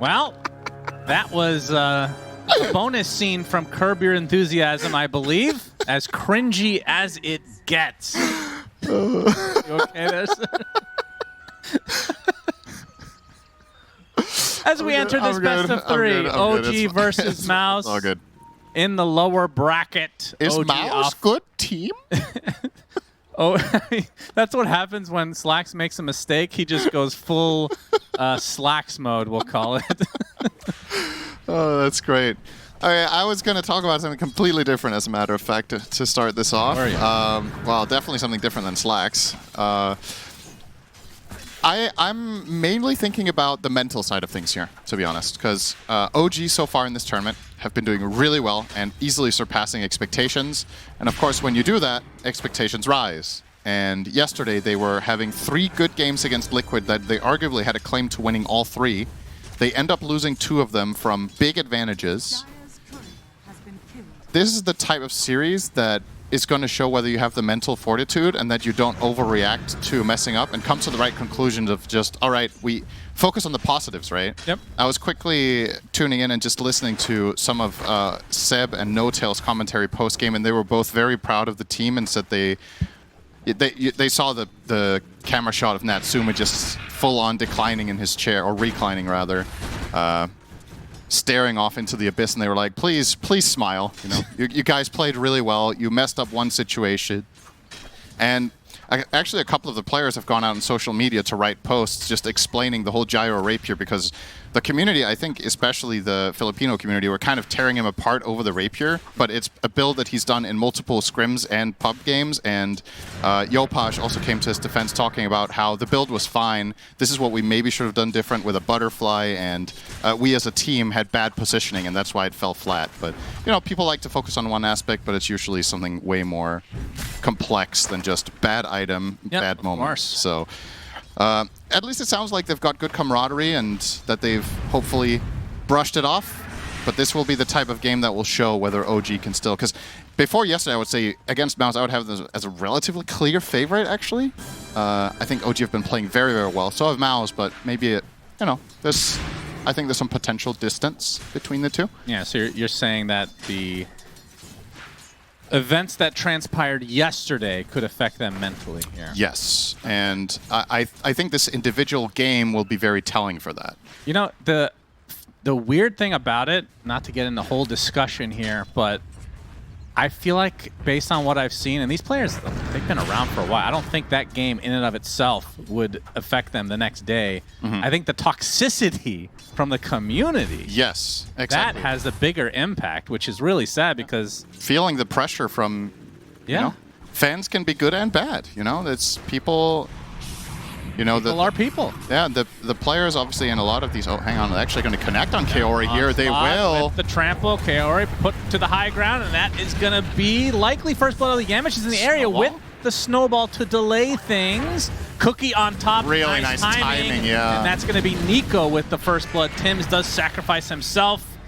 Well, that was a bonus scene from Curb Your Enthusiasm, I believe. As cringy as it gets. You okay there, sir? As we enter this best of three, OG versus Mouz. All good. In the lower bracket. Is OG Mouz off. good team? Oh, that's what happens when Slacks makes a mistake. He just goes full Slacks mode, we'll call it. Oh, that's great. Okay, I was going to talk about something completely different, as a matter of fact, to start this off. Where are you? Well, definitely something different than Slacks. I'm mainly thinking about the mental side of things here, to be honest, because OG so far in this tournament have been doing really well and easily surpassing expectations. And of course, when you do that, expectations rise. And yesterday, they were having 3 good games against Liquid that they arguably had a claim to winning all 3. They end up losing 2 of them from big advantages. This is the type of series that is going to show whether you have the mental fortitude and that you don't overreact to messing up and come to the right conclusions of just, all right, we focus on the positives, right? Yep. I was quickly tuning in and just listening to some of Seb and No Tail's commentary post-game, and they were both very proud of the team and said they saw the camera shot of Natsuma just full-on declining in his chair, or reclining rather, staring off into the abyss, and they were like, please smile. You know, you guys played really well. You messed up one situation. And actually, a couple of the players have gone out on social media to write posts just explaining the whole gyro rapier, because the community, I think especially the Filipino community, were kind of tearing him apart over the rapier, but it's a build that he's done in multiple scrims and pub games, and Yopash also came to his defense talking about how the build was fine. This is what we maybe should have done different with a butterfly, and we as a team had bad positioning, and that's why it fell flat. But, you know, people like to focus on one aspect, but it's usually something way more complex than just bad item, bad moment. So at least it sounds like they've got good camaraderie and that they've hopefully brushed it off. But this will be the type of game that will show whether OG can still... Because before yesterday, I would say against Mouz, I would have this as a relatively clear favorite, actually. I think OG have been playing very, very well. So have Mouz, but maybe it, you know, I think there's some potential distance between the two. Yeah, so you're saying that the events that transpired yesterday could affect them mentally here. Yes, and I think this individual game will be very telling for that. You know, the weird thing about it, not to get in the whole discussion here, but I feel like based on what I've seen, and these players, they've been around for a while, I don't think that game in and of itself would affect them the next day. Mm-hmm. I think the toxicity from the community, yes, exactly, that has a bigger impact, which is really sad because... Feeling the pressure from, you know, fans can be good and bad, you know, it's people... You know, people are people. Yeah, the players obviously in a lot of these... Oh, hang on, they're actually going to connect on Kaori here. They will. With the trample, Kaori put to the high ground, and that is going to be likely first blood of the Yamish is in the area with the snowball to delay things. Cookie on top. Really nice timing, yeah. And that's going to be Nico with the first blood. Tims does sacrifice himself,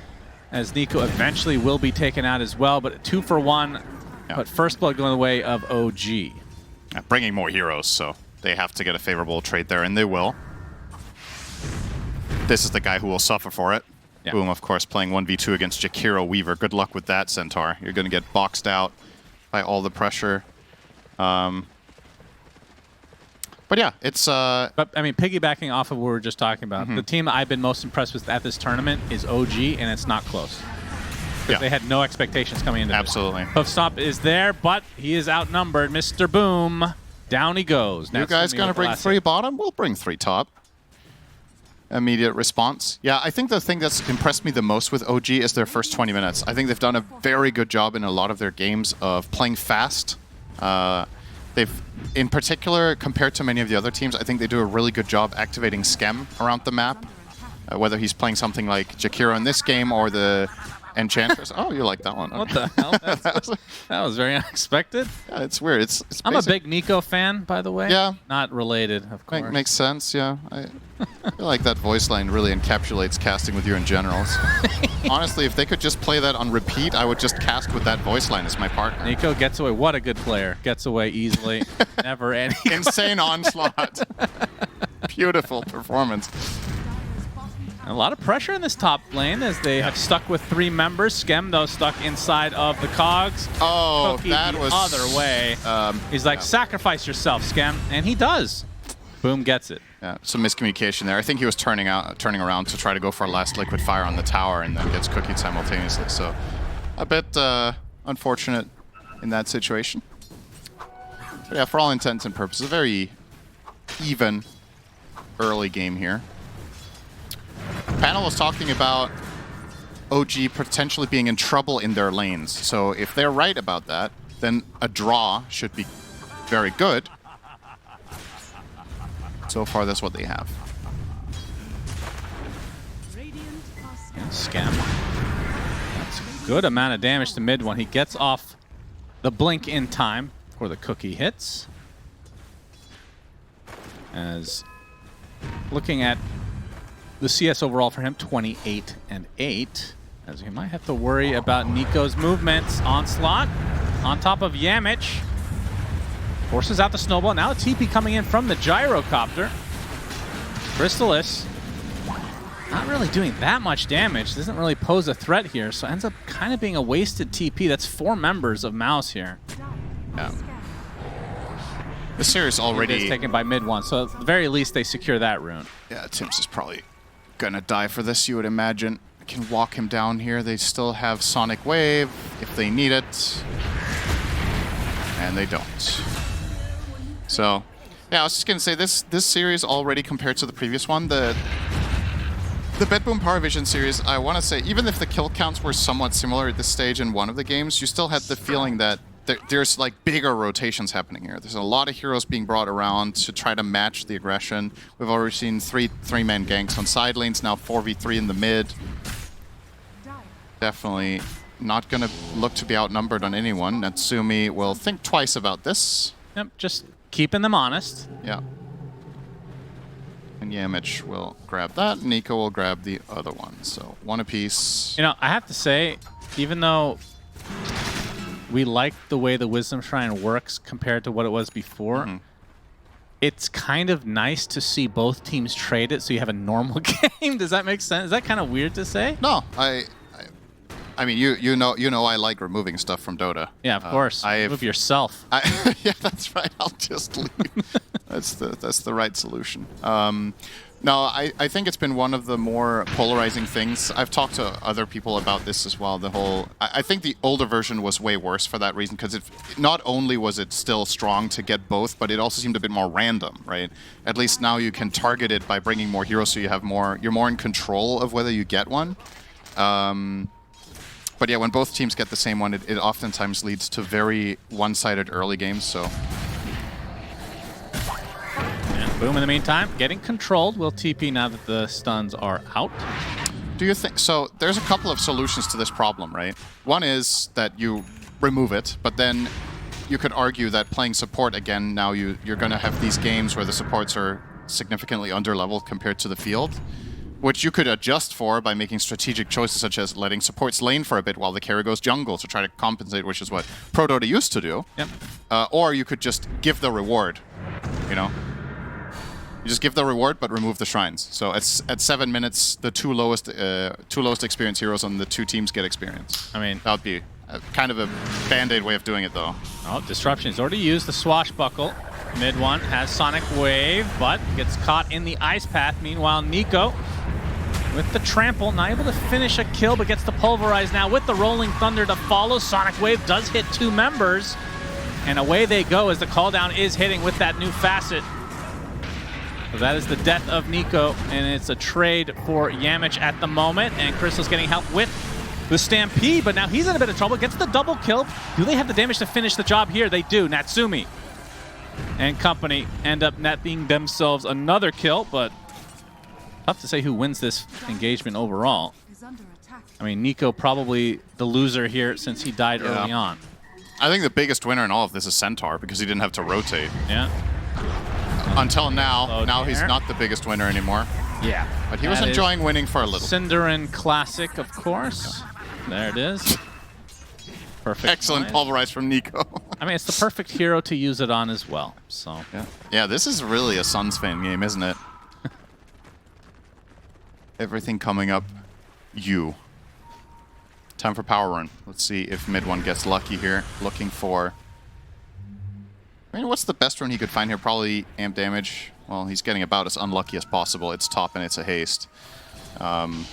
as Nico eventually will be taken out as well, but 2 for 1. Yeah. But first blood going the way of OG. Yeah, bringing more heroes, so... They have to get a favorable trade there, and they will. This is the guy who will suffer for it. Yeah. Boom, of course, playing 1v2 against Jakiro Weaver. Good luck with that, Centaur. You're going to get boxed out by all the pressure. But yeah, it's... But, I mean, piggybacking off of what we were just talking about, the team I've been most impressed with at this tournament is OG, and it's not close. Yeah. They had no expectations coming into it. Absolutely. Hoofstomp is there, but he is outnumbered. Mr. Boom. Down he goes. You guys going to bring 3 bottom? We'll bring 3 top. Immediate response. Yeah, I think the thing that's impressed me the most with OG is their first 20 minutes. I think they've done a very good job in a lot of their games of playing fast. They've, in particular, compared to many of the other teams, I think they do a really good job activating Skem around the map. Whether he's playing something like Jakiro in this game or the Enchantress. Oh, you like that one. What the hell? That was very unexpected. Yeah, it's weird. It's I'm a big Nico fan, by the way. Yeah. Not related, of course. Makes sense, yeah. I feel like that voice line really encapsulates casting with you in general. So. Honestly, if they could just play that on repeat, I would just cast with that voice line as my partner. Nico gets away. What a good player. Gets away easily. Never any. Insane onslaught. Beautiful performance. A lot of pressure in this top lane as they have stuck with 3 members. Skem, though, stuck inside of the cogs. Oh, Cookie that the was... other way. He's like, sacrifice yourself, Skem. And he does. Boom gets it. Yeah, some miscommunication there. I think he was turning around to try to go for a last liquid fire on the tower and then gets cookied simultaneously. So a bit unfortunate in that situation. But yeah, for all intents and purposes, a very even early game here. Panel was talking about OG potentially being in trouble in their lanes. So if they're right about that, then a draw should be very good. So far, that's what they have. And Scam. That's a good amount of damage to mid when he gets off the blink in time before the cookie hits. As looking at the CS overall for him, 28 and 8. As he might have to worry about Nico's movements. Onslaught on top of Yamich. Forces out the snowball. Now a TP coming in from the gyrocopter. Crystalis not really doing that much damage. Doesn't really pose a threat here, so ends up kind of being a wasted TP. That's 4 members of Mouz here. Yeah. This series already is taken by mid one, so at the very least they secure that rune. Yeah, Tim's is probably gonna die for this, you would imagine. Can walk him down here. They still have Sonic Wave if they need it. And they don't. So, yeah, I was just gonna say this series already compared to the previous one, the Bedboom Power Vision series, I want to say, even if the kill counts were somewhat similar at this stage in one of the games, you still had the feeling that there's like bigger rotations happening here. There's a lot of heroes being brought around to try to match the aggression. We've already seen three-man ganks on side lanes, now 4v3 in the mid. Definitely not gonna look to be outnumbered on anyone. Natsumi will think twice about this. Yep, just keeping them honest. Yeah. And Yamich will grab that. Nico will grab the other one. So one apiece. You know, I have to say, even though we like the way the Wisdom Shrine works compared to what it was before, it's kind of nice to see both teams trade it so you have a normal game. Does that make sense? Is that kind of weird to say? No, I mean, you know I like removing stuff from Dota. Yeah, of course. Remove yourself. Yeah, that's right. I'll just leave. That's the right solution. No, I think it's been one of the more polarizing things. I've talked to other people about this as well. I think the older version was way worse for that reason, because not only was it still strong to get both, but it also seemed a bit more random, right? At least now you can target it by bringing more heroes, so you're more in control of whether you get one. But yeah, when both teams get the same one, it oftentimes leads to very one-sided early games, so... And Boom, in the meantime, getting controlled. Will TP now that the stuns are out. Do you think... So, there's a couple of solutions to this problem, right? One is that you remove it, but then you could argue that playing support again, now you're going to have these games where the supports are significantly underleveled compared to the field, which you could adjust for by making strategic choices such as letting supports lane for a bit while the carry goes jungle to try to compensate, which is what Pro Dota used to do. Yep. Or you could just give the reward, you know? You just give the reward, but remove the shrines. So at 7 minutes, the two lowest experience heroes on the two teams get experience. I mean... That would be kind of a band-aid way of doing it, though. Oh, Disruption. He's already used the Swashbuckle. Mid one has Sonic Wave, but gets caught in the Ice Path. Meanwhile, Nico with the Trample, not able to finish a kill, but gets the Pulverize now with the Rolling Thunder to follow. Sonic Wave does hit 2 members, and away they go as the call down is hitting with that new facet. So that is the death of Nico, and it's a trade for Yamich at the moment, and Crystal's getting help with the Stampede, but now he's in a bit of trouble. Gets the double kill. Do they have the damage to finish the job here? They do. Natsumi and company end up netting themselves another kill, but tough to say who wins this engagement overall. I mean, Nico probably the loser here since he died early on. I think the biggest winner in all of this is Centaur, because he didn't have to rotate. Yeah. Until now. Now he's not the biggest winner anymore. Yeah. But he was enjoying winning for a little. Cinderin Classic, of course. There it is. Perfect. Excellent pulverize from Nico. I mean, it's the perfect hero to use it on as well. So yeah, this is really a Suns fan game, isn't it? Everything coming up. You. Time for power run. Let's see if mid one gets lucky here. Looking for... I mean, what's the best run he could find here? Probably amp damage. Well, he's getting about as unlucky as possible. It's top and it's a haste. Funny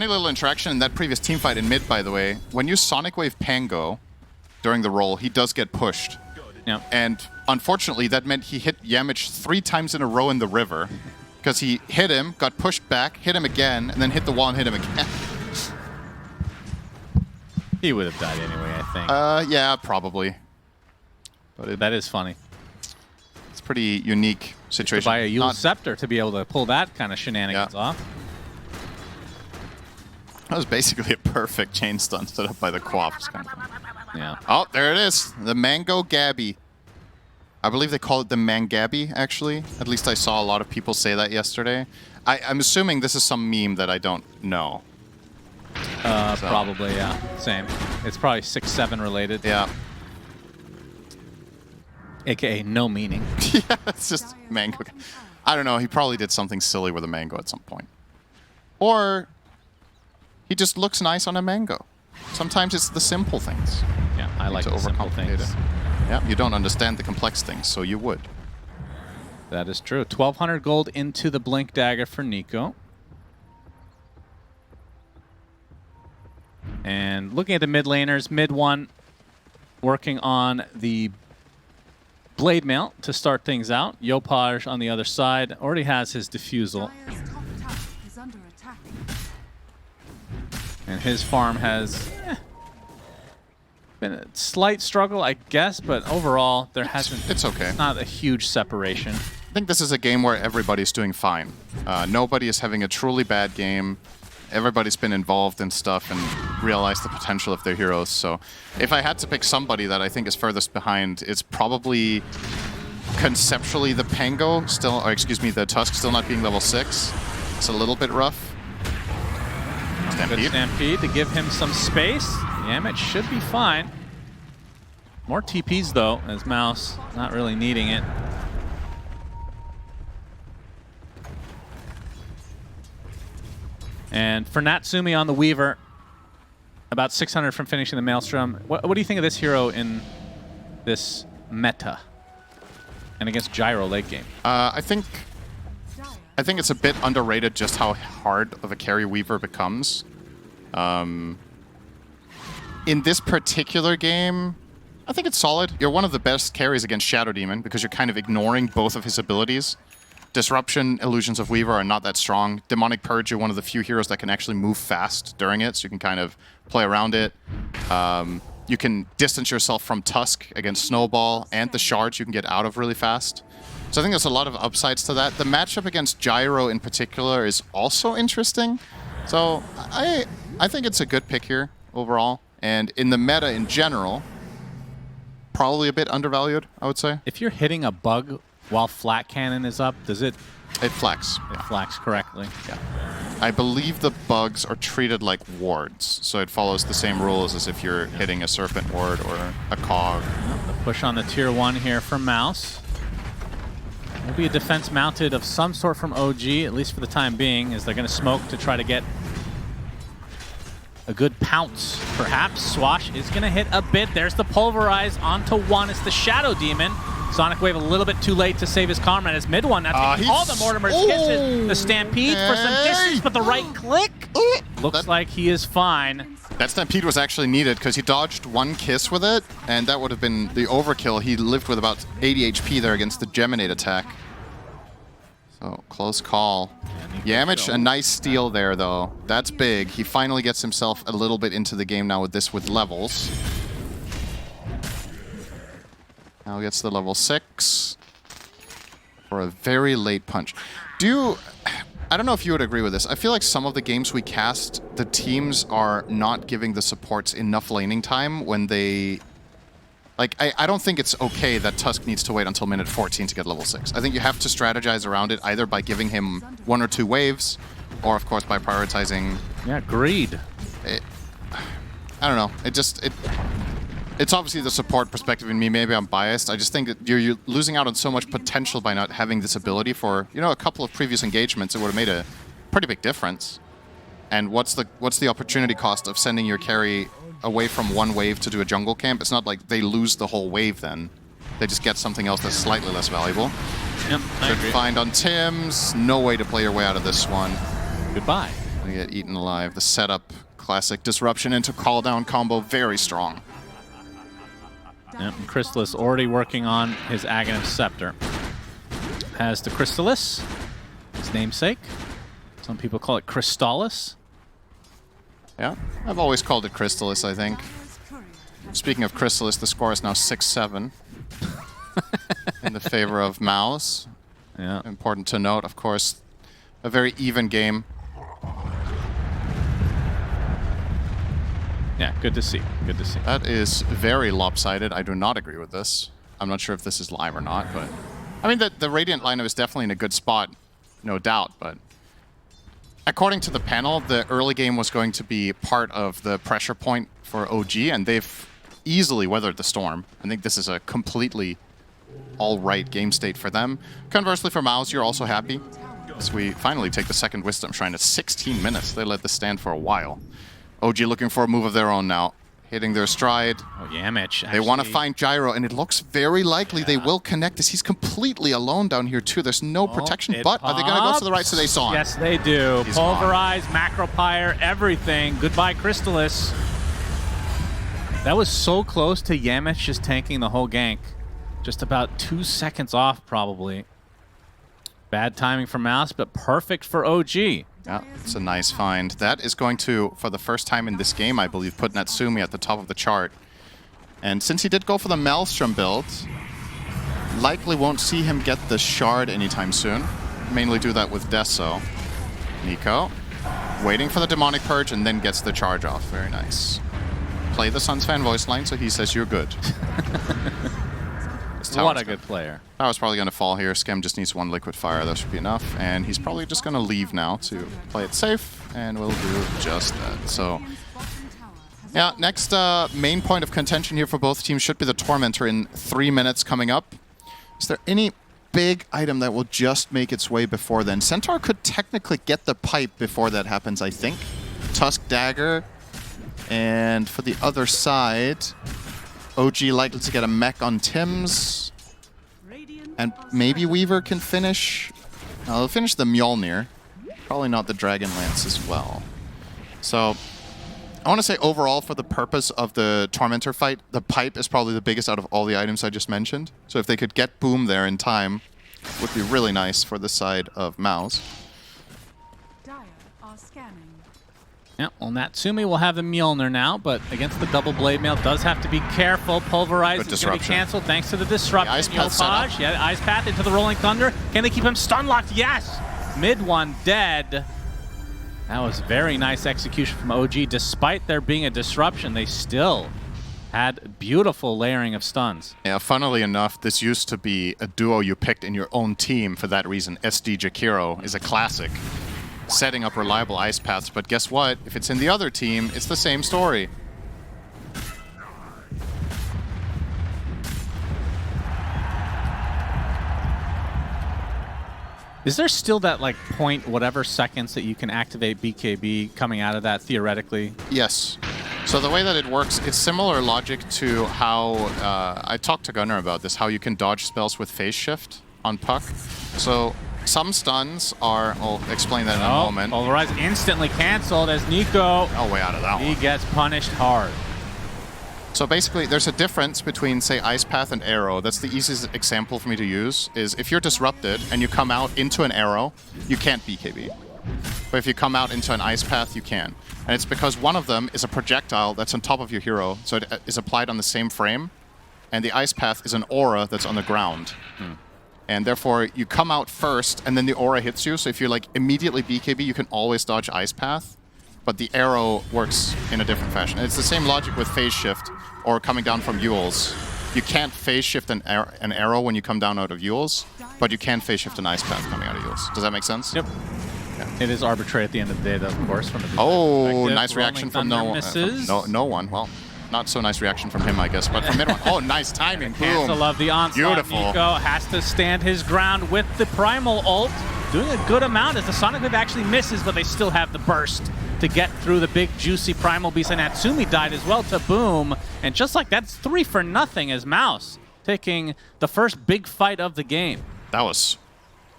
little interaction in that previous team fight in mid, by the way. When you Sonic Wave Pango during the roll, he does get pushed. Yep. And unfortunately, that meant he hit Yamich 3 times in a row in the river. Because he hit him, got pushed back, hit him again, and then hit the wall and hit him again. He would have died anyway, I think. Yeah, probably. But That is funny. it's a pretty unique situation. To buy a Yule Scepter to be able to pull that kind of shenanigans off. That was basically a perfect chain stun set up by the Quaffs. Kind of funny. Yeah. Oh, there it is. The Mango Gabby. I believe they call it the Mangabi, actually. At least I saw a lot of people say that yesterday. I'm assuming this is some meme that I don't know. Probably, yeah. Same. It's probably 6-7 related. Yeah. AKA no meaning. Yeah, it's just mango. I don't know. He probably did something silly with a mango at some point. Or he just looks nice on a mango. Sometimes it's the simple things. Yeah, I like the simple things. Yeah, you don't understand the complex things, so you would. That is true. 1,200 gold into the Blink Dagger for Nico. And looking at the mid laners, mid one working on the Blade Mail to start things out. Yopaj on the other side already has his Diffusal. And his farm has been a slight struggle, I guess, but overall there hasn't. It's okay. Not a huge separation. I think this is a game where everybody's doing fine. Nobody is having a truly bad game. Everybody's been involved in stuff and realized the potential of their heroes. So if I had to pick somebody that I think is furthest behind, it's probably conceptually the Pango still, or excuse me, the Tusk still not being level 6. It's a little bit rough. Stampede. Good Stampede to give him some space. Yamich should be fine. More TPs though, as Mouz not really needing it. And for Natsumi on the Weaver, about 600 from finishing the Maelstrom. What do you think of this hero in this meta and against Gyro late game? I think it's a bit underrated just how hard of a carry Weaver becomes. In this particular game, I think it's solid. You're one of the best carries against Shadow Demon because you're kind of ignoring both of his abilities. Disruption, Illusions of Weaver are not that strong. Demonic Purge, you're one of the few heroes that can actually move fast during it, so you can kind of play around it. You can distance yourself from Tusk against Snowball, and the shards you can get out of really fast. So I think there's a lot of upsides to that. The matchup against Gyro in particular is also interesting. So I think it's a good pick here overall. And in the meta in general, probably a bit undervalued, I would say. If you're hitting a bug while Flat Cannon is up, does it... It flax. It flax correctly. Yeah. I believe the bugs are treated like wards, so it follows the same rules as if you're hitting a Serpent Ward or a Cog. The push on the tier 1 here from Mouz. Will be a defense mounted of some sort from OG, at least for the time being, as they're going to smoke to try to get a good pounce. Perhaps Swash is going to hit a bit. There's the Pulverize onto one. It's the Shadow Demon. Sonic Wave a little bit too late to save his comrade. As mid one, that's all the Mortimers gets it. The Stampede for some distance, but the right click looks like he is fine. That Stampede was actually needed because he dodged one kiss with it, and that would have been the overkill. He lived with about 80 HP there against the Geminate attack. So, close call. Yamich, a nice steal there, though. That's big. He finally gets himself a little bit into the game now with this with levels. Now gets the level 6 for a very late punch. I don't know if you would agree with this. I feel like some of the games we cast, the teams are not giving the supports enough laning time when they... Like, I don't think it's okay that Tusk needs to wait until minute 14 to get level 6. I think you have to strategize around it either by giving him 1 or 2 waves, or of course by prioritizing... Yeah, greed. I don't know. It's obviously the support perspective in me. Maybe I'm biased. I just think that you're losing out on so much potential by not having this ability for, you know, a couple of previous engagements. It would have made a pretty big difference. And what's the opportunity cost of sending your carry away from one wave to do a jungle camp? It's not like they lose the whole wave then. They just get something else that's slightly less valuable. Yep, I agree. Good find on Tim's. No way to play your way out of this one. Goodbye. Gonna get eaten alive. The setup, classic disruption into call down combo, very strong. Yep, and Crystallis already working on his Aghanim Scepter. Has the Crystallis, his namesake. Some people call it Crystallis. Yeah, I've always called it Crystallis, I think. Speaking of Crystallis, the score is now 6-7 in the favor of Mouz. Yeah. Important to note, of course, a very even game. Yeah, good to see. Good to see. That is very lopsided. I do not agree with this. I'm not sure if this is live or not, but... I mean, the Radiant lineup is definitely in a good spot, no doubt, but... According to the panel, the early game was going to be part of the pressure point for OG, and they've easily weathered the storm. I think this is a completely all-right game state for them. Conversely, for Mouz, you're also happy. As we finally take the second Wisdom Shrine at 16 minutes. They let this stand for a while. OG looking for a move of their own now. Hitting their stride. Oh, Yamich. They want to find Gyro, and it looks very likely they will connect this. He's completely alone down here, too. There's no protection, but are they going to go to the right so they saw him? Yes, they do. He's Pulverize, Macropyre, everything. Goodbye, Crystallis. That was so close to Yamich just tanking the whole gank. Just about 2 seconds off, probably. Bad timing for Mouz, but perfect for OG. Yeah, it's a nice find. That is going to, for the first time in this game, I believe, put Natsumi at the top of the chart. And since he did go for the Maelstrom build, likely won't see him get the Shard anytime soon. Mainly do that with Deso. Nico, waiting for the Demonic Purge and then gets the charge off. Very nice. Play the Suns fan voice line so he says you're good. What a good player. Tower's probably going to fall here. Skem just needs one Liquid Fire. That should be enough. And he's probably just going to leave now to play it safe. And we'll do just that. So, yeah, next main point of contention here for both teams should be the Tormentor in 3 minutes coming up. Is there any big item that will just make its way before then? Centaur could technically get the pipe before that happens, I think. Tusk Dagger. And for the other side, OG likely to get a mech on Tim's. And maybe Weaver can finish. No, they'll finish the Mjolnir. Probably not the Dragon Lance as well. So, I want to say overall, for the purpose of the Tormentor fight, the pipe is probably the biggest out of all the items I just mentioned. So if they could get Boom there in time, it would be really nice for the side of Mouz. Yeah, well, Natsumi will have the Mjolnir now, but against the double blade mail, does have to be careful. Pulverize is going to be canceled thanks to the disruption. The Ice Path setup. Yeah, Ice Path into the Rolling Thunder. Can they keep him stun locked? Yes! Mid one dead. That was very nice execution from OG. Despite there being a disruption, they still had beautiful layering of stuns. Yeah, funnily enough, this used to be a duo you picked in your own team for that reason. SD Jakiro is a classic. Setting up reliable ice paths, but guess what? If it's in the other team, it's the same story. Is there still that like point whatever seconds that you can activate BKB coming out of that theoretically? Yes. So the way that it works, it's similar logic to how I talked to Gunnar about this, how you can dodge spells with phase shift on Puck. So some stuns are, I'll explain that in a moment. Pulverize instantly canceled as Nico. Oh, way out of that one. He gets punished hard. So basically, there's a difference between, say, Ice Path and Arrow. That's the easiest example for me to use, is if you're disrupted and you come out into an Arrow, you can't BKB. But if you come out into an Ice Path, you can. And it's because one of them is a projectile that's on top of your hero, so it is applied on the same frame, and the Ice Path is an aura that's on the ground. And therefore, you come out first, and then the aura hits you. So if you like immediately BKB, you can always dodge Ice Path. But the arrow works in a different fashion. And it's the same logic with phase shift or coming down from Yules. You can't phase shift an arrow when you come down out of Yules, but you can phase shift an Ice Path coming out of Yules. Does that make sense? Yep. Yeah. It is arbitrary at the end of the day, though, of course. From a nice reaction from no one. Well, not so nice reaction from him, I guess, but from mid one. Oh, nice timing. Boom. Cancel of the onslaught. Beautiful. Nico has to stand his ground with the Primal ult. doing a good amount as the Sonic Wave actually misses, but they still have the burst to get through the big, juicy Primal Beast. And Natsumi died as well to Boom. And just like that, it's 3 for nothing as Mouz taking the first big fight of the game. That was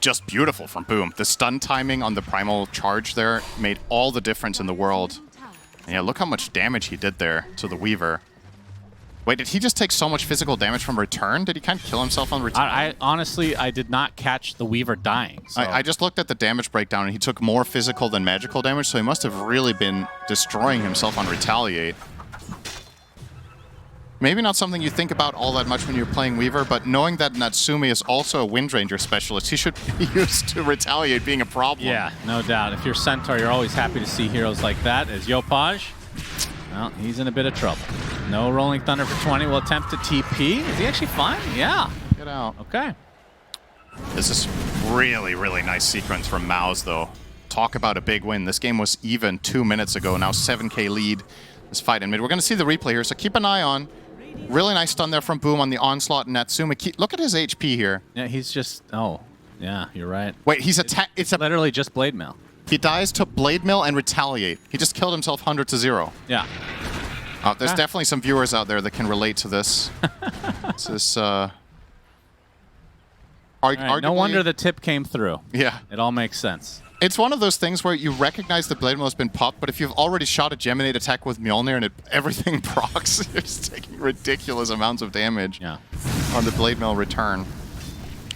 just beautiful from Boom. The stun timing on the Primal charge there made all the difference in the world. And yeah, look how much damage he did there to the Weaver. Wait, did he just take so much physical damage from return? Did he kind of kill himself on return? I honestly, I did not catch the Weaver dying. So. I just looked at the damage breakdown, and he took more physical than magical damage, so he must have really been destroying himself on Retaliate. Maybe not something you think about all that much when you're playing Weaver, but knowing that Natsumi is also a Wind Ranger specialist, he should be used to Retaliate being a problem. Yeah, no doubt. If you're Centaur, you're always happy to see heroes like that. As Yopaj, well, he's in a bit of trouble. No Rolling Thunder for 20. Will attempt to TP. Is he actually fine? Yeah. Get out. Okay. This is really, really nice sequence from Mouz, though. Talk about a big win. This game was even 2 minutes ago. Now 7K lead. This fight in mid. We're going to see the replay here, so keep an eye on. Really nice stun there from Boom on the onslaught. And Natsumi, look at his HP here. Yeah, he's just... Oh, yeah, you're right. Wait, he's attack. It's literally just Blade Mail. He dies to Blade Mail and Retaliate. He just killed himself 100 to 0. Yeah. There's definitely some viewers out there that can relate to this. This is, right, no wonder the tip came through. Yeah. It all makes sense. It's one of those things where you recognize the Blade Mail has been popped, but if you've already shot a Geminate attack with Mjolnir and everything procs, you're just taking ridiculous amounts of damage on the Blade Mail return.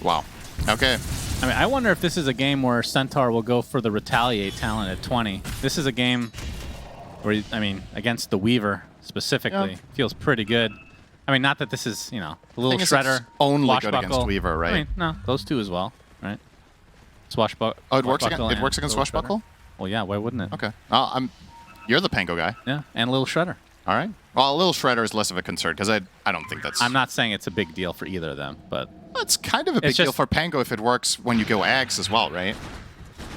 Wow. Okay. I mean, I wonder if this is a game where Centaur will go for the Retaliate talent at 20. This is a game where, I mean, against the Weaver specifically, feels pretty good. I mean, not that this is, you know, a little Shredder, only good against Weaver, right? I mean, no, those two as well, right? Swashbuckle. Oh, it works against Swashbuckle? Shredder. Well, yeah, why wouldn't it? Okay. You're the Pango guy. Yeah, and Little Shredder. All right. Well, a Little Shredder is less of a concern because I don't think that's... I'm not saying it's a big deal for either of them, but... It's kind of a big deal for Pango if it works when you go Ags as well, right?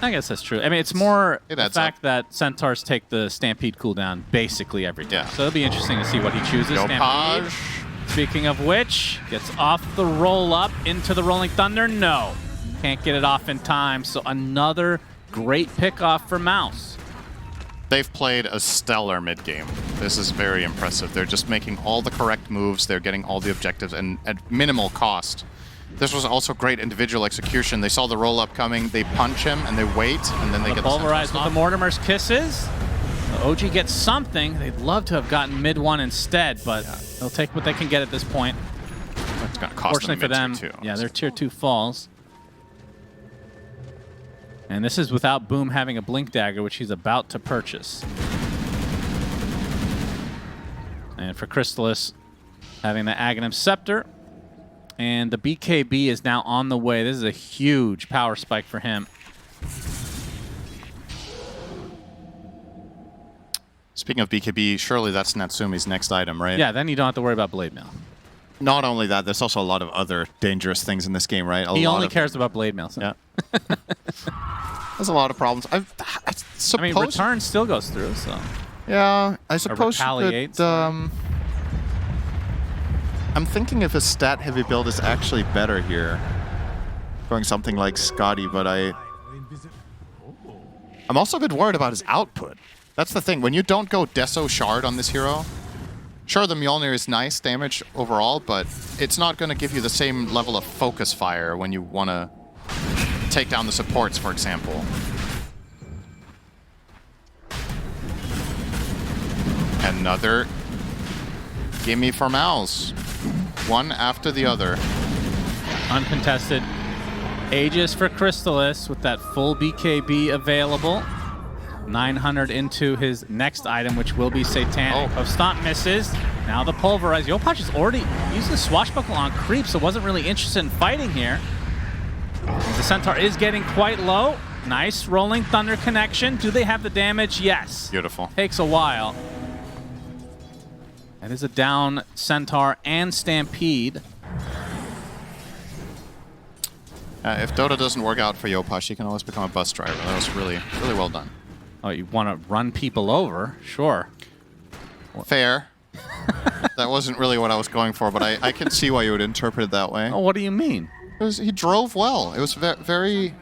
I guess that's true. I mean, it's more the fact that Centaurs take the Stampede cooldown basically every time. Yeah. So it'll be interesting to see what he chooses. Stampede. Speaking of which, gets off the roll-up into the Rolling Thunder. No. Can't get it off in time. So another great pickoff for Mouz. They've played a stellar mid-game. This is very impressive. They're just making all the correct moves. They're getting all the objectives and at minimal cost. This was also great individual execution. They saw the roll-up coming, they punch him, and they wait, and then they get the pulverized with the Mortimer's Kisses. The OG gets something. They'd love to have gotten mid-1 instead, but they'll take what they can get at this point. It's going to cost them for them, yeah, their tier 2 falls. And this is without Boom having a Blink Dagger, which he's about to purchase. And for Crystallis, having the Aghanim Scepter. And the BKB is now on the way. This is a huge power spike for him. Speaking of BKB, surely that's Natsumi's next item, right? Yeah, then you don't have to worry about Blade Mail. Not only that, there's also a lot of other dangerous things in this game, right? He only cares about Blade Mail. So. Yeah. There's a lot of problems. I mean, return still goes through, so... Yeah, I suppose you could... I'm thinking if a stat-heavy build is actually better here. Going something like Scotty, but I'm also a bit worried about his output. That's the thing. When you don't go Deso Shard on this hero, sure, the Mjolnir is nice damage overall, but it's not going to give you the same level of focus fire when you want to take down the supports, for example. Another gimme for Mouz. One after the other. Uncontested. Aegis for Crystallis with that full BKB available. 900 into his next item, which will be Satanic. Oh. Stomp misses. Now the Pulverize. Yopaj is already using Swashbuckle on creep, so wasn't really interested in fighting here. The Centaur is getting quite low. Nice Rolling Thunder connection. Do they have the damage? Yes. Beautiful. Takes a while. That is a down Centaur and Stampede. If Dota doesn't work out for Yopaj, he can always become a bus driver. That was really, really well done. Oh, you want to run people over? Sure. Fair. That wasn't really what I was going for, but I can see why you would interpret it that way. Oh, what do you mean? He drove well. It was very,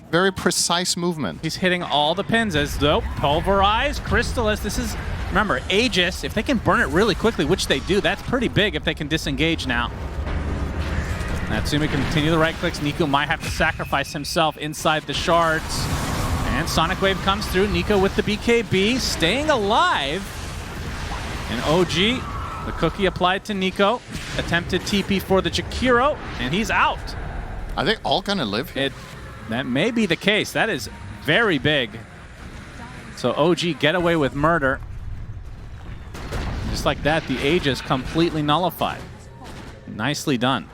very precise movement. He's hitting all the pins as though pulverized, crystallis. This is, remember, Aegis, if they can burn it really quickly, which they do, that's pretty big if they can disengage now. Natsumi can continue the right clicks. Nico might have to sacrifice himself inside the shards. And Sonic Wave comes through. Nico with the BKB, staying alive. And OG, the cookie applied to Nico. Attempted TP for the Jakiro, and he's out. Are they all gonna live here? That may be the case. That is very big. So OG get away with murder. Just like that, the Aegis completely nullified. Nicely done.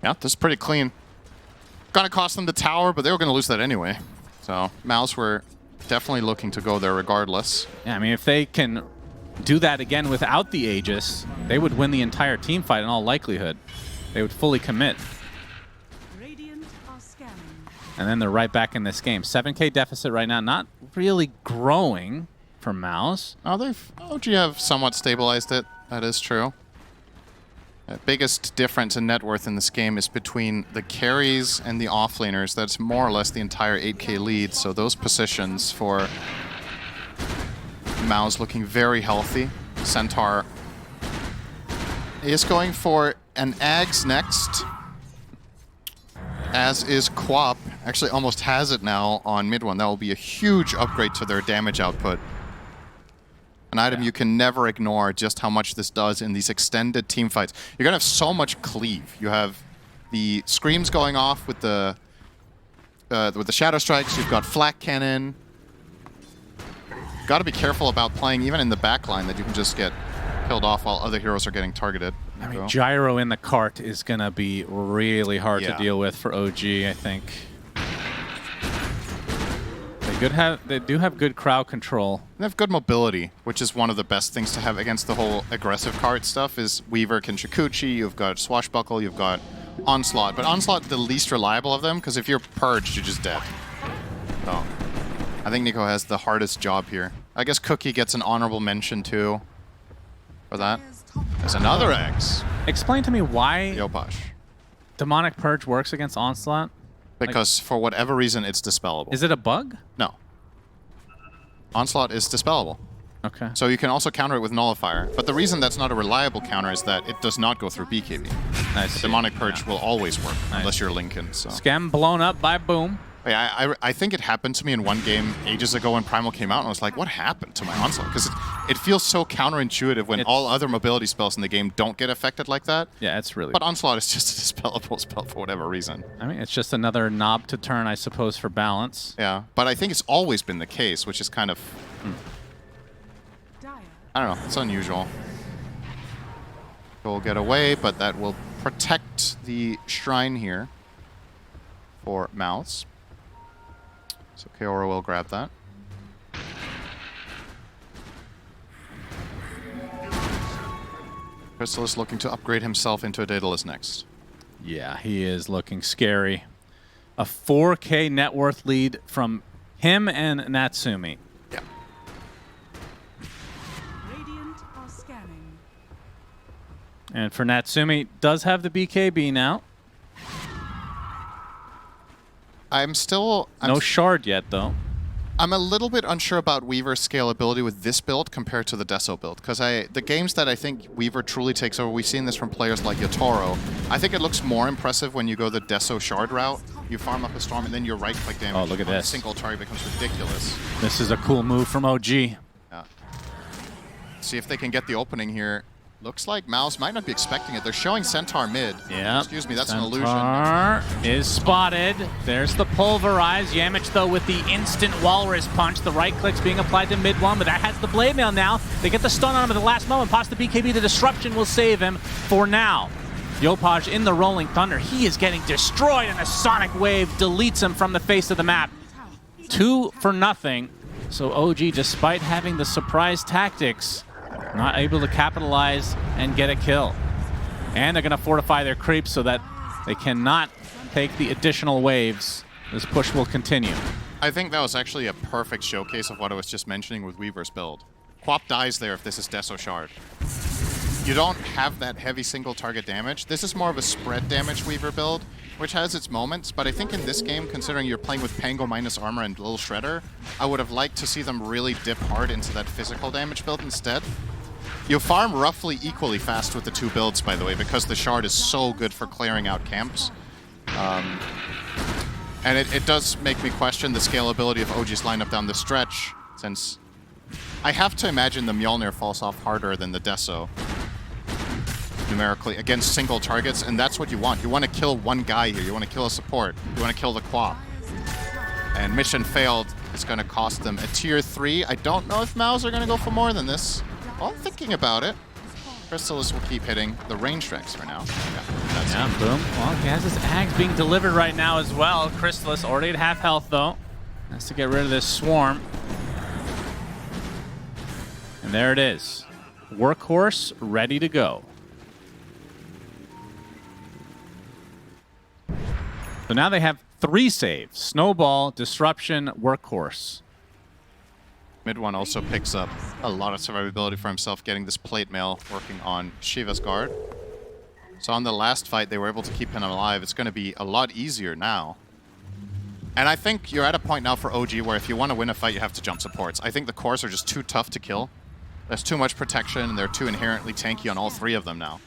Yeah, this is pretty clean. Gonna cost them the tower, but they were gonna lose that anyway. So Mouz were definitely looking to go there regardless. Yeah, I mean, if they can do that again without the Aegis, they would win the entire team fight in all likelihood. They would fully commit. And then they're right back in this game. 7K deficit right now, not really growing for Mouz. Oh, OG have somewhat stabilized it. That is true. The biggest difference in net worth in this game is between the carries and the offlaners. That's more or less the entire 8K lead. So those positions for Mouz looking very healthy. Centaur is going for an Ags next, as is Quap. Actually almost has it now on mid one. That will be a huge upgrade to their damage output. An item you can never ignore just how much this does in these extended team fights. You're going to have so much cleave. You have the screams going off with the shadow strikes. You've got flak cannon. Got to be careful about playing even in the back line that you can just get killed off while other heroes are getting targeted. I mean, gyro in the cart is going to be really hard to deal with for OG, I think. They do have good crowd control. They have good mobility, which is one of the best things to have against the whole aggressive cart stuff. Is Weaver can Shikuchi, you've got Swashbuckle, you've got Onslaught. But Onslaught, the least reliable of them, because if you're purged, you're just dead. So I think Nico has the hardest job here. I guess Cookie gets an honorable mention too for that. There's another X. Explain to me why Yopash. Demonic Purge works against Onslaught. Because for whatever reason, it's dispellable. Is it a bug? No. Onslaught is dispellable. Okay. So you can also counter it with Nullifier. But the reason that's not a reliable counter is that it does not go through BKB. Nice. Demonic Purge will always work, unless you're Lincoln. So. Scam blown up by Boom. Yeah, I think it happened to me in one game ages ago when Primal came out, and I was like, what happened to my Onslaught? Because it feels so counterintuitive when all other mobility spells in the game don't get affected like that. Yeah, it's really... But Onslaught is just a dispellable spell for whatever reason. I mean, it's just another knob to turn, I suppose, for balance. Yeah, but I think it's always been the case, which is kind of... I don't know, it's unusual. We'll get away, but that will protect the shrine here for Mouz. So Kaora will grab that. Crystal is looking to upgrade himself into a Daedalus next. Yeah, he is looking scary. A 4K net worth lead from him and Natsumi. Yeah. Radiant are scanning. And for Natsumi, does have the BKB now. I'm no shard yet, though. I'm a little bit unsure about Weaver's scalability with this build compared to the Deso build, because the games that I think Weaver truly takes over, we've seen this from players like Yotaro. I think it looks more impressive when you go the Deso shard route. You farm up a storm, and then your right-click damage look at on a this. single target becomes ridiculous. This is a cool move from OG. Yeah. See if they can get the opening here. Looks like Mouz might not be expecting it. They're showing Centaur mid. Yeah. Excuse me, that's an illusion. Centaur is spotted. There's the pulverize. Yamich, though, with the instant walrus punch. The right click's being applied to mid one, but that has the blade mail now. They get the stun on him at the last moment. Pops the BKB. The disruption will save him for now. Yopaj in the Rolling Thunder. He is getting destroyed, and a Sonic Wave deletes him from the face of the map. 2 for nothing. So OG, despite having the surprise tactics, not able to capitalize and get a kill. And they're going to fortify their creeps so that they cannot take the additional waves. This push will continue. I think that was actually a perfect showcase of what I was just mentioning with Weaver's build. Quap dies there if this is Deso Shard. you don't have that heavy single target damage. This is more of a spread damage Weaver build, which has its moments, but I think in this game, considering you're playing with Pango minus armor and Little Shredder, I would have liked to see them really dip hard into that physical damage build instead. You farm roughly equally fast with the two builds, by the way, because the Shard is so good for clearing out camps. And it does make me question the scalability of OG's lineup down the stretch, since I have to imagine the Mjolnir falls off harder than the Deso numerically against single targets, and that's what you want. You want to kill one guy here. You want to kill a support. You want to kill the Quap. And mission failed is going to cost them a tier 3. I don't know if Mouz are going to go for more than this. Well, thinking about it, Crystallis will keep hitting the range tracks for now. Yeah, boom. Well, he has his Ags being delivered right now as well. Crystallis already at half health, though. Has to get rid of this swarm. And there it is. Workhorse ready to go. So now they have 3 saves. Snowball, Disruption, Workhorse. Mid one also picks up a lot of survivability for himself, getting this plate mail working on Shiva's guard. So on the last fight, they were able to keep him alive. It's going to be a lot easier now. And I think you're at a point now for OG where if you want to win a fight, you have to jump supports. I think the cores are just too tough to kill. There's too much protection, and they're too inherently tanky on all 3 of them now.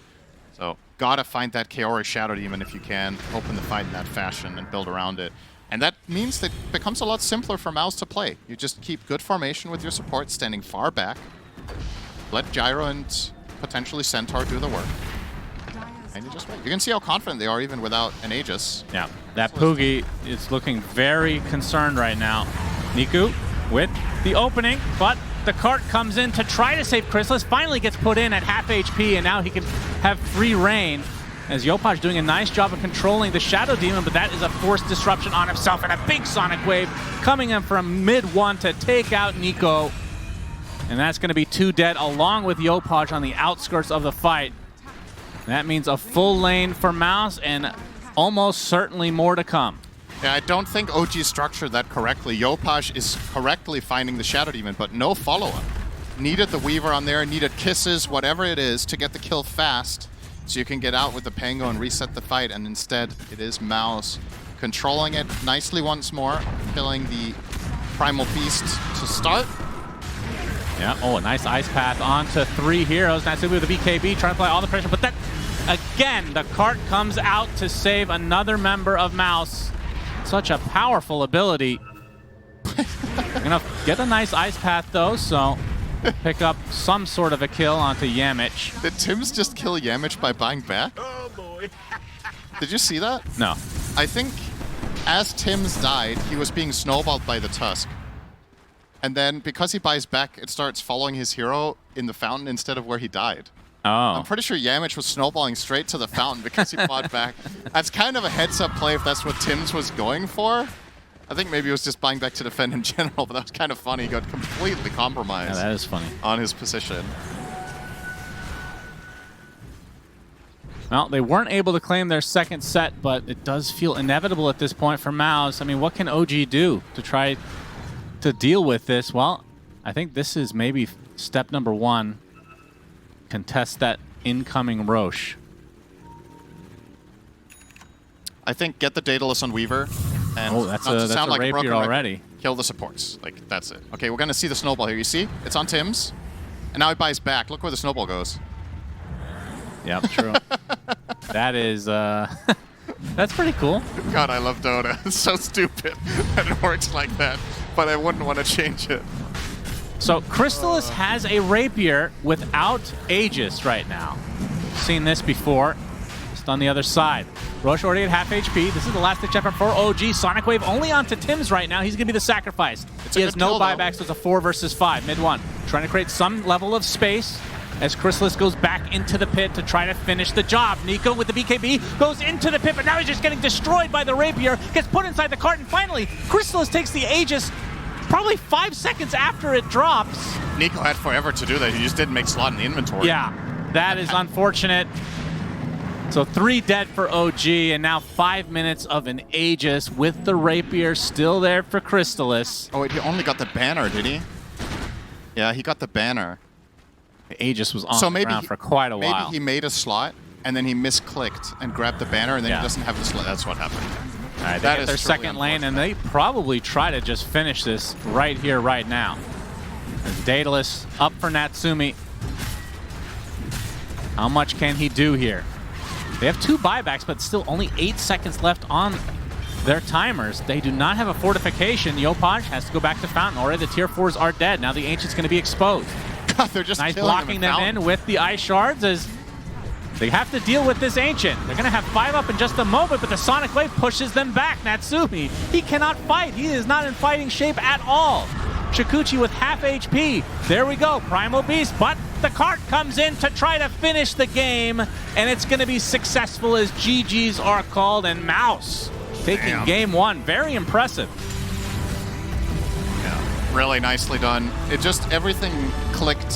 So gotta find that Kaori Shadow Demon if you can, open the fight in that fashion and build around it. And that means that it becomes a lot simpler for Mouz to play. You just keep good formation with your support standing far back. Let Gyro and potentially Centaur do the work. And you just wait. You can see how confident they are even without an Aegis. Yeah, that Poogie is looking very concerned right now. Niku with the opening, but the cart comes in to try to save Crystallis. Finally gets put in at half HP, and now he can have free reign. As Yopaj doing a nice job of controlling the Shadow Demon, but that is a forced disruption on himself, and a big Sonic Wave coming in from mid one to take out Nico. And that's going to be 2 dead, along with Yopaj on the outskirts of the fight. And that means a full lane for Mouz, and almost certainly more to come. Yeah, I don't think OG structured that correctly. Yopaj is correctly finding the Shadow Demon, but no follow-up. Needed the Weaver on there, needed kisses, whatever it is, to get the kill fast. So you can get out with the Pango and reset the fight, and instead it is Mouz controlling it nicely once more, killing the Primal Beast to start. Yeah, oh, a nice ice path onto 3 heroes. Natsubi with the BKB trying to apply all the pressure, but that, again, the cart comes out to save another member of Mouz. Such a powerful ability. Gonna get a nice ice path though, so pick up some sort of a kill onto Yamich. Did Tims just kill Yamich by buying back? Oh boy. Did you see that? No. I think as Tims died, he was being snowballed by the Tusk. And then because he buys back, it starts following his hero in the fountain instead of where he died. Oh. I'm pretty sure Yamich was snowballing straight to the fountain because he bought back. That's kind of a heads-up play if that's what Tims was going for. I think maybe he was just buying back to defend in general, but that was kind of funny. He got completely compromised. Yeah, that is funny. On his position. Well, they weren't able to claim their second set, but it does feel inevitable at this point for Mouz. I mean, what can OG do to try to deal with this? Well, I think this is maybe step number 1. Contest that incoming Roche. I think get the Daedalus on Weaver. And oh, that's a like rapier already. Kill the supports. Like, that's it. Okay, we're going to see the snowball here. You see? It's on Tims. And now he buys back. Look where the snowball goes. Yep, true. That is, that's pretty cool. God, I love Dota. It's so stupid that it works like that. But I wouldn't want to change it. So Crystallis has a rapier without Aegis right now. Seen this before. Just on the other side. Roche already at half HP. This is the last ditch effort for OG. Sonic Wave only onto Tims right now. He's going to be the sacrifice. He has no buybacks, so it's a 4 versus 5, mid 1. Trying to create some level of space as Crystallis goes back into the pit to try to finish the job. Nico with the BKB goes into the pit, but now he's just getting destroyed by the rapier. Gets put inside the cart, and finally, Crystallis takes the Aegis probably 5 seconds after it drops. Nico had forever to do that. He just didn't make slot in the inventory. Yeah, that is unfortunate. So 3 dead for OG, and now 5 minutes of an Aegis with the rapier still there for Crystallis. Oh, wait, he only got the banner, did he? Yeah, he got the banner. Aegis was on So the maybe ground for quite a while. Maybe he made a slot and then he misclicked and grabbed the banner, and then he doesn't have the slot. That's what happened. All right, they That get is their truly second lane, and they probably try to just finish this right here, right now. As Daedalus up for Natsumi. How much can he do here? They have 2 buybacks, but still only 8 seconds left on their timers. They do not have a fortification. Yopaj has to go back to Fountain. Already the tier 4s are dead. Now the Ancient's going to be exposed. God, they're just Nice killing blocking them in with the Ice Shards as they have to deal with this Ancient. They're going to have 5 up in just a moment, but the Sonic Wave pushes them back. Natsumi, he cannot fight. He is not in fighting shape at all. Shikuchi with half HP. There we go, Primal Beast, but the cart comes in to try to finish the game, and it's going to be successful as GGs are called, and Mouz taking game 1. Very impressive. Yeah, really nicely done. It just, everything clicked